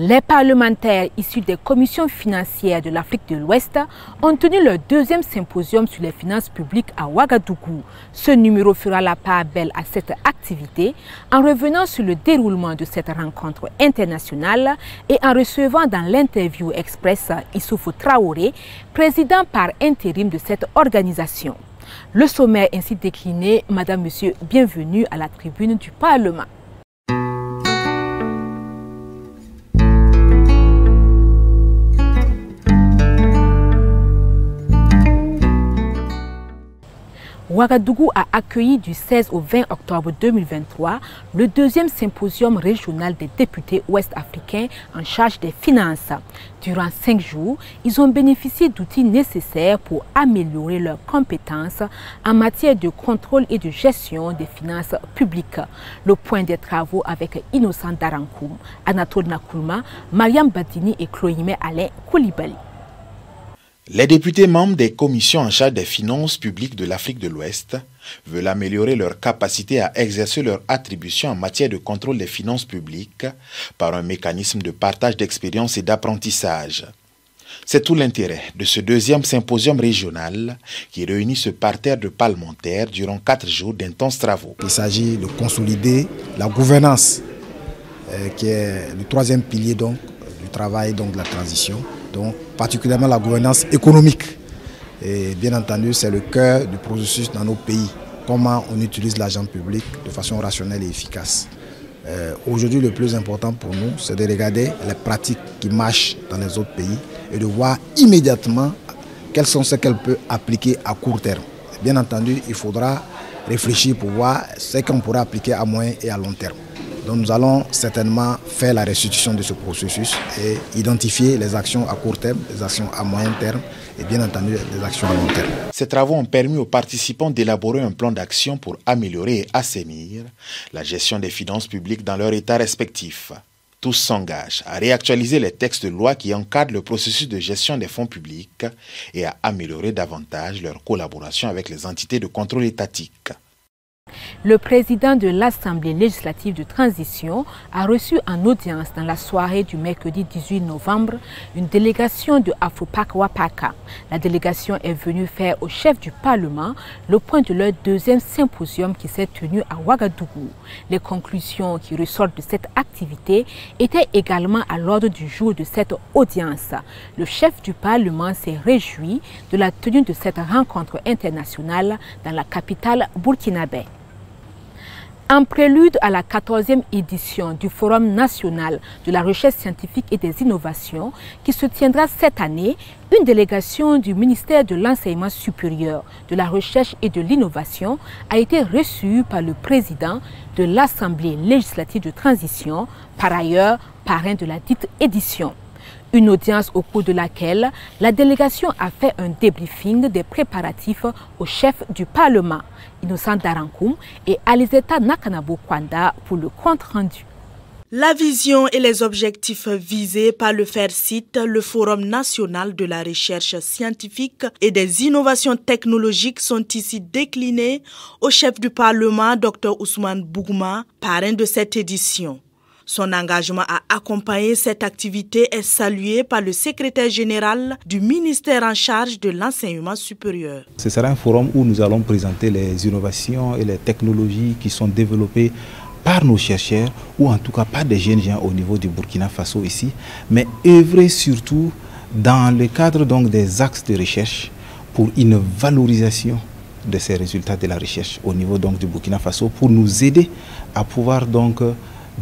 Les parlementaires issus des commissions financières de l'Afrique de l'Ouest ont tenu leur deuxième symposium sur les finances publiques à Ouagadougou. Ce numéro fera la part belle à cette activité en revenant sur le déroulement de cette rencontre internationale et en recevant dans l'interview express Issoufou Traoré, président par intérim de cette organisation. Le sommaire ainsi décliné, Madame, Monsieur, bienvenue à la tribune du Parlement. Ouagadougou a accueilli du 16 au 20 octobre 2023 le deuxième symposium régional des députés ouest-africains en charge des finances. Durant 5 jours, ils ont bénéficié d'outils nécessaires pour améliorer leurs compétences en matière de contrôle et de gestion des finances publiques. Le point des travaux avec Innocent Darankoum, Anatole Nakoulma, Mariam Badini et Chloïmé Alain Koulibaly. Les députés membres des commissions en charge des finances publiques de l'Afrique de l'Ouest veulent améliorer leur capacité à exercer leurs attributions en matière de contrôle des finances publiques par un mécanisme de partage d'expérience et d'apprentissage. C'est tout l'intérêt de ce deuxième symposium régional qui réunit ce parterre de parlementaires durant 4 jours d'intenses travaux. Il s'agit de consolider la gouvernance qui est le troisième pilier du travail de la transition. Donc, particulièrement la gouvernance économique. Et bien entendu, c'est le cœur du processus dans nos pays. Comment on utilise l'argent public de façon rationnelle et efficace. Aujourd'hui, le plus important pour nous, c'est de regarder les pratiques qui marchent dans les autres pays et de voir immédiatement quelles sont celles qu'elle peut appliquer à court terme. Bien entendu, il faudra réfléchir pour voir ce qu'on pourra appliquer à moyen et à long terme. Donc nous allons certainement faire la restitution de ce processus et identifier les actions à court terme, les actions à moyen terme et bien entendu les actions à long terme. Ces travaux ont permis aux participants d'élaborer un plan d'action pour améliorer et assainir la gestion des finances publiques dans leur état respectif. Tous s'engagent à réactualiser les textes de loi qui encadrent le processus de gestion des fonds publics et à améliorer davantage leur collaboration avec les entités de contrôle étatique. Le président de l'Assemblée législative de transition a reçu en audience dans la soirée du mercredi 18 novembre une délégation de Afropak Wapaka. La délégation est venue faire au chef du Parlement le point de leur deuxième symposium qui s'est tenu à Ouagadougou. Les conclusions qui ressortent de cette activité étaient également à l'ordre du jour de cette audience. Le chef du Parlement s'est réjoui de la tenue de cette rencontre internationale dans la capitale burkinabé. En prélude à la 14e édition du Forum national de la recherche scientifique et des innovations qui se tiendra cette année, une délégation du ministère de l'Enseignement supérieur, de la recherche et de l'innovation a été reçue par le président de l'Assemblée législative de transition, par ailleurs parrain de la dite édition. Une audience au cours de laquelle la délégation a fait un débriefing des préparatifs au chef du Parlement, Innocent Darankoum, et Alizeta Nakanabo Kwanda pour le compte rendu. La vision et les objectifs visés par le FERCIT, le Forum national de la recherche scientifique et des innovations technologiques, sont ici déclinés au chef du Parlement, Dr Ousmane Bougouma, parrain de cette édition. Son engagement à accompagner cette activité est salué par le secrétaire général du ministère en charge de l'enseignement supérieur. Ce sera un forum où nous allons présenter les innovations et les technologies qui sont développées par nos chercheurs ou en tout cas par des jeunes gens au niveau du Burkina Faso ici, mais œuvrer surtout dans le cadre donc des axes de recherche pour une valorisation de ces résultats de la recherche au niveau donc du Burkina Faso pour nous aider à pouvoir donc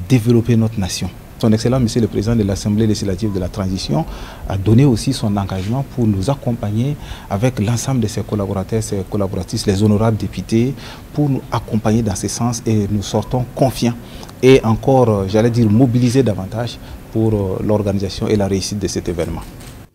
développer notre nation. Son Excellence, Monsieur le Président de l'Assemblée législative de la transition, a donné aussi son engagement pour nous accompagner avec l'ensemble de ses collaborateurs, ses collaboratrices, les honorables députés, pour nous accompagner dans ce sens et nous sortons confiants et encore, j'allais dire, mobilisés davantage pour l'organisation et la réussite de cet événement.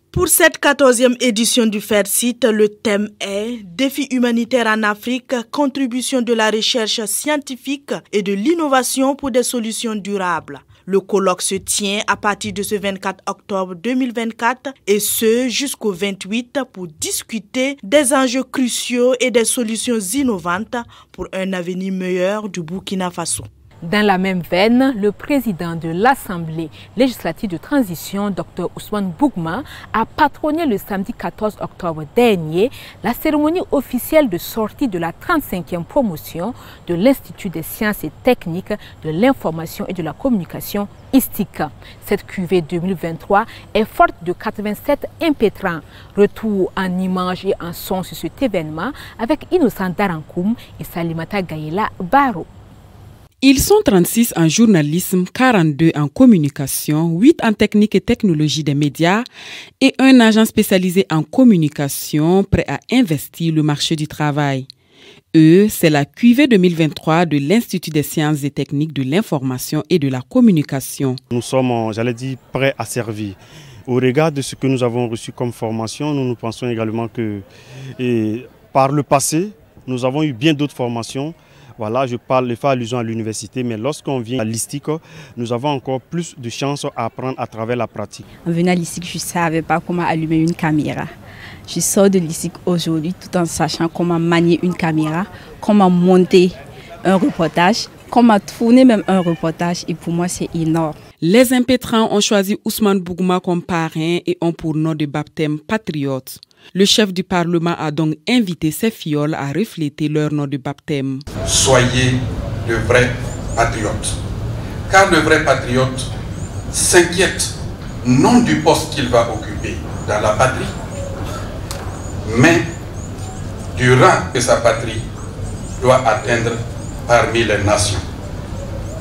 Pour cette 14e édition du FERCIT, le thème est « Défis humanitaires en Afrique, contribution de la recherche scientifique et de l'innovation pour des solutions durables ». Le colloque se tient à partir de ce 24 octobre 2024 et ce jusqu'au 28 pour discuter des enjeux cruciaux et des solutions innovantes pour un avenir meilleur du Burkina Faso. Dans la même veine, le président de l'Assemblée législative de transition, Dr Ousmane Bougma, a patronné le samedi 14 octobre dernier la cérémonie officielle de sortie de la 35e promotion de l'Institut des sciences et techniques de l'information et de la communication ISTIC. Cette cuvée 2023 est forte de 87 impétrants. Retour en images et en son sur cet événement avec Innocent Darankoum et Salimata Gaïla Baro. Ils sont 36 en journalisme, 42 en communication, 8 en technique et technologie des médias et un agent spécialisé en communication prêt à investir le marché du travail. Eux, c'est la cuvée 2023 de l'Institut des sciences et techniques de l'information et de la communication. Nous sommes, j'allais dire, prêts à servir. Au regard de ce que nous avons reçu comme formation, nous pensons également que par le passé, nous avons eu bien d'autres formations. Voilà, je fais allusion à l'université, mais lorsqu'on vient à l'ISTIC, nous avons encore plus de chances à apprendre à travers la pratique. En venant à l'ISTIC, je ne savais pas comment allumer une caméra. Je sors de l'ISTIC aujourd'hui tout en sachant comment manier une caméra, comment monter un reportage, comment tourner même un reportage, et pour moi c'est énorme. Les impétrants ont choisi Ousmane Bougma comme parrain et ont pour nom de baptême patriote. Le chef du Parlement a donc invité ses fioles à refléter leur nom de baptême. Soyez de vrais patriotes, car le vrai patriote s'inquiète non du poste qu'il va occuper dans la patrie, mais du rang que sa patrie doit atteindre parmi les nations.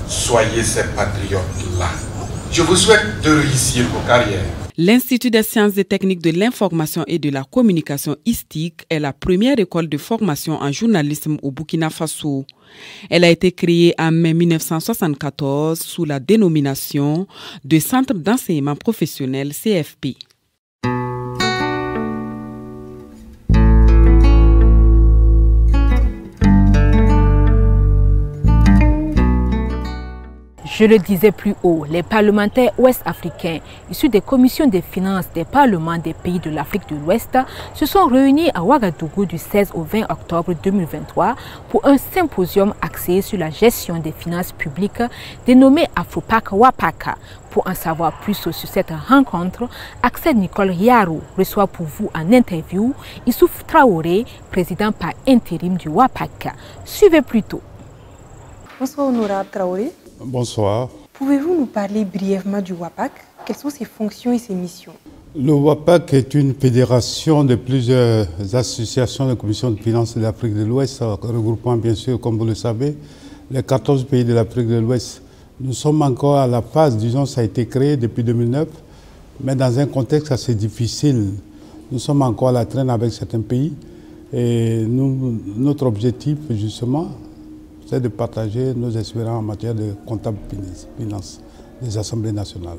Soyez ces patriotes-là. Je vous souhaite de réussir vos carrières. L'Institut des sciences et techniques de l'information et de la communication ISTIC est la première école de formation en journalisme au Burkina Faso. Elle a été créée en mai 1974 sous la dénomination de Centre d'enseignement professionnel CFP. Je le disais plus haut, les parlementaires ouest-africains issus des commissions des finances des parlements des pays de l'Afrique de l'Ouest se sont réunis à Ouagadougou du 16 au 20 octobre 2023 pour un symposium axé sur la gestion des finances publiques dénommé Afropac Wapaka. Pour en savoir plus sur cette rencontre, Axel Nicole Riaro reçoit pour vous en interview Issouf Traoré, président par intérim du Wapaka. Suivez plutôt. Bonsoir Honorable Traoré. Bonsoir. Pouvez-vous nous parler brièvement du WAPAC? Quelles sont ses fonctions et ses missions? Le WAPAC est une fédération de plusieurs associations de commissions de finances de l'Afrique de l'Ouest, regroupant bien sûr, comme vous le savez, les 14 pays de l'Afrique de l'Ouest. Nous sommes encore à la phase, disons, ça a été créé depuis 2009, mais dans un contexte assez difficile. Nous sommes encore à la traîne avec certains pays et notre objectif, justement, c'est de partager nos expériences en matière de comptable finance des assemblées nationales.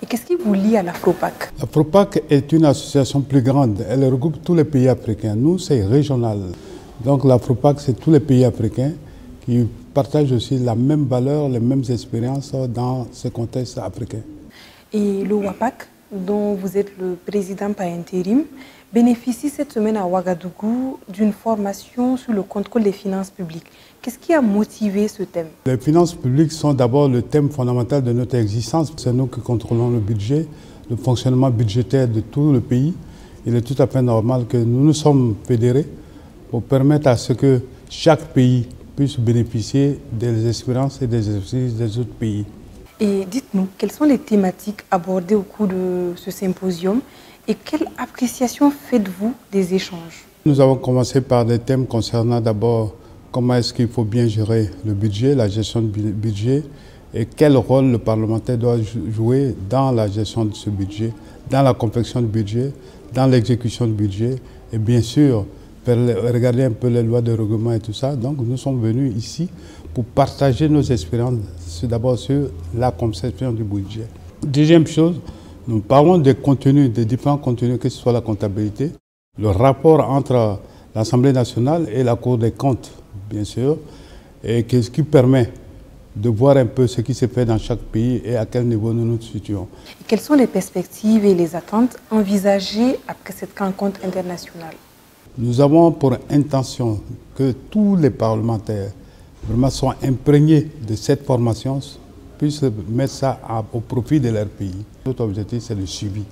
Et qu'est-ce qui vous lie à l'Afropac? L'Afropac est une association plus grande. Elle regroupe tous les pays africains. Nous, c'est régional. Donc l'Afropac, c'est tous les pays africains qui partagent aussi la même valeur, les mêmes expériences dans ce contexte africain. Et le WAPAC, dont vous êtes le président par intérim, bénéficie cette semaine à Ouagadougou d'une formation sur le contrôle des finances publiques. Qu'est-ce qui a motivé ce thème? Les finances publiques sont d'abord le thème fondamental de notre existence. C'est nous qui contrôlons le budget, le fonctionnement budgétaire de tout le pays. Il est tout à fait normal que nous nous sommes fédérés pour permettre à ce que chaque pays puisse bénéficier des expériences et des exercices des autres pays. Et dites-nous, quelles sont les thématiques abordées au cours de ce symposium et quelle appréciation faites-vous des échanges? Nous avons commencé par des thèmes concernant d'abord comment est-ce qu'il faut bien gérer le budget, la gestion du budget et quel rôle le parlementaire doit jouer dans la gestion de ce budget, dans la confection du budget, dans l'exécution du budget et bien sûr regarder un peu les lois de règlement et tout ça. Donc nous sommes venus ici pour partager nos expériences d'abord sur la conception du budget. Deuxième chose, nous parlons des contenus, des différents contenus, que ce soit la comptabilité, le rapport entre l'Assemblée nationale et la Cour des comptes, bien sûr, et ce qui permet de voir un peu ce qui se fait dans chaque pays et à quel niveau nous nous situons. Quelles sont les perspectives et les attentes envisagées après cette rencontre internationale? Nous avons pour intention que tous les parlementaires vraiment sont imprégnés de cette formation puissent mettre ça au profit de leur pays. Notre objectif, c'est le suivi.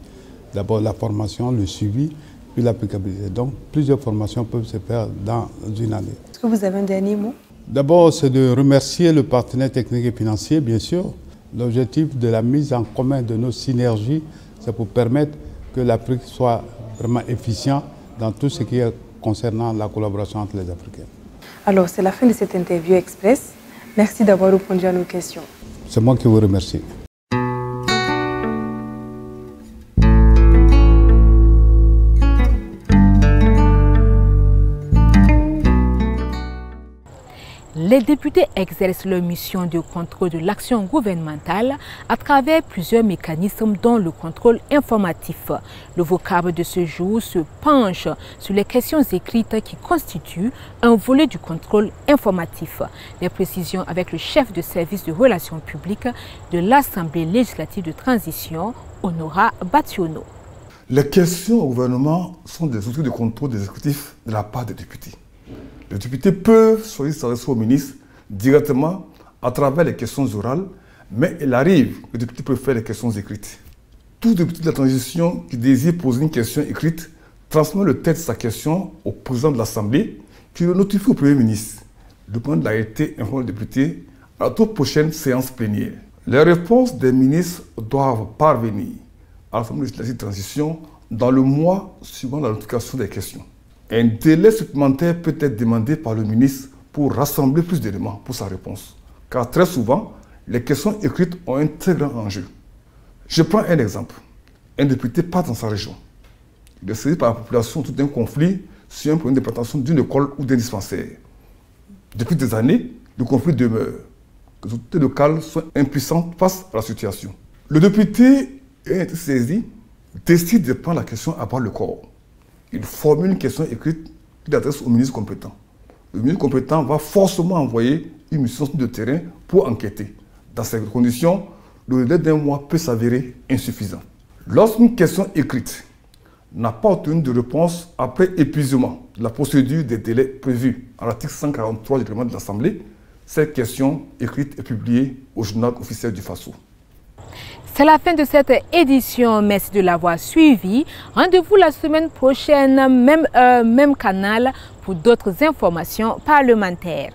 D'abord la formation, le suivi, puis l'applicabilité. Donc plusieurs formations peuvent se faire dans une année. Est-ce que vous avez un dernier mot? D'abord, c'est de remercier le partenaire technique et financier, bien sûr. L'objectif de la mise en commun de nos synergies, c'est pour permettre que l'Afrique soit vraiment efficiente dans tout ce qui est concernant la collaboration entre les Africains. Alors, c'est la fin de cette interview express. Merci d'avoir répondu à nos questions. C'est moi qui vous remercie. Les députés exercent leur mission de contrôle de l'action gouvernementale à travers plusieurs mécanismes dont le contrôle informatif. Le vocable de ce jour se penche sur les questions écrites qui constituent un volet du contrôle informatif. Les précisions avec le chef de service de relations publiques de l'Assemblée législative de transition, Honora Bationo. Les questions au gouvernement sont des outils de contrôle des exécutifs de la part des députés. Les députés peuvent s'adresser au ministre directement à travers les questions orales, mais il arrive que les députés peuvent faire les questions écrites. Tout député de la transition qui désire poser une question écrite transmet le texte de sa question au président de l'Assemblée qui le notifie au Premier ministre. Le président de l'ART informe le député à la toute prochaine séance plénière. Les réponses des ministres doivent parvenir à l'Assemblée législative de transition dans le mois suivant la notification des questions. Un délai supplémentaire peut être demandé par le ministre pour rassembler plus d'éléments pour sa réponse. Car très souvent, les questions écrites ont un très grand enjeu. Je prends un exemple. Un député part dans sa région. Il est saisi par la population tout d'un conflit sur un problème d'implantation d'une école ou d'un dispensaire. Depuis des années, le conflit demeure. Les autorités locales sont impuissantes face à la situation. Le député ayant été saisi décide de prendre la question à bras le corps. Il formule une question écrite qu'il adresse au ministre compétent. Le ministre compétent va forcément envoyer une mission de terrain pour enquêter. Dans ces conditions, le délai d'un mois peut s'avérer insuffisant. Lorsqu'une question écrite n'a pas obtenu de réponse après épuisement de la procédure des délais prévus à l'article 143 du règlement de l'Assemblée, cette question écrite est publiée au journal officiel du Faso. C'est la fin de cette édition. Merci de l'avoir suivi. Rendez-vous la semaine prochaine, même heure, même canal, pour d'autres informations parlementaires.